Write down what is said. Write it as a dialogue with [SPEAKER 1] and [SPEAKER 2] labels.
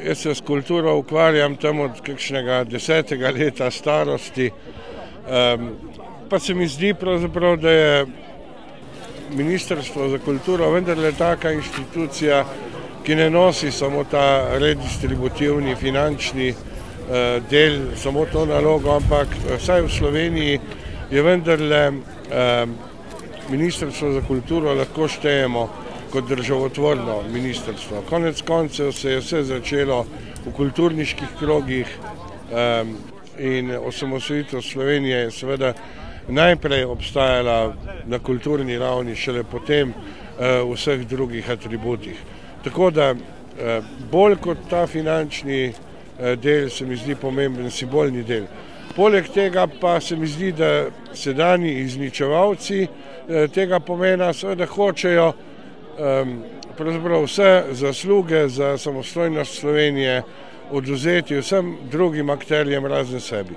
[SPEAKER 1] Jaz se s kulturo ukvarjam tam od kakšnega 10. leta starosti, pa se mi zdi pravzaprav, da je Ministrstvo za kulturo vendarle taka inštitucija, ki ne nosi samo ta redistributivni finančni del, samo to nalogo, ampak vsaj v Sloveniji je vendarle Ministrstvo za kulturo lahko štejemo kot državotvorno ministrstvo. Konec koncev se je vse začelo v kulturniških krogih in osamosvojitev Slovenije je seveda najprej obstajala na kulturni ravni, šele potem v vseh drugih atributih. Tako da bolj kot ta finančni del se mi zdi pomemben simbolni del. Poleg tega pa se mi zdi, da sedanji izničevalci tega pomena seveda hočejo pravzaprav vse zasluge za samostojnost Slovenije odvzeti vsem drugim akterjem razen sebi.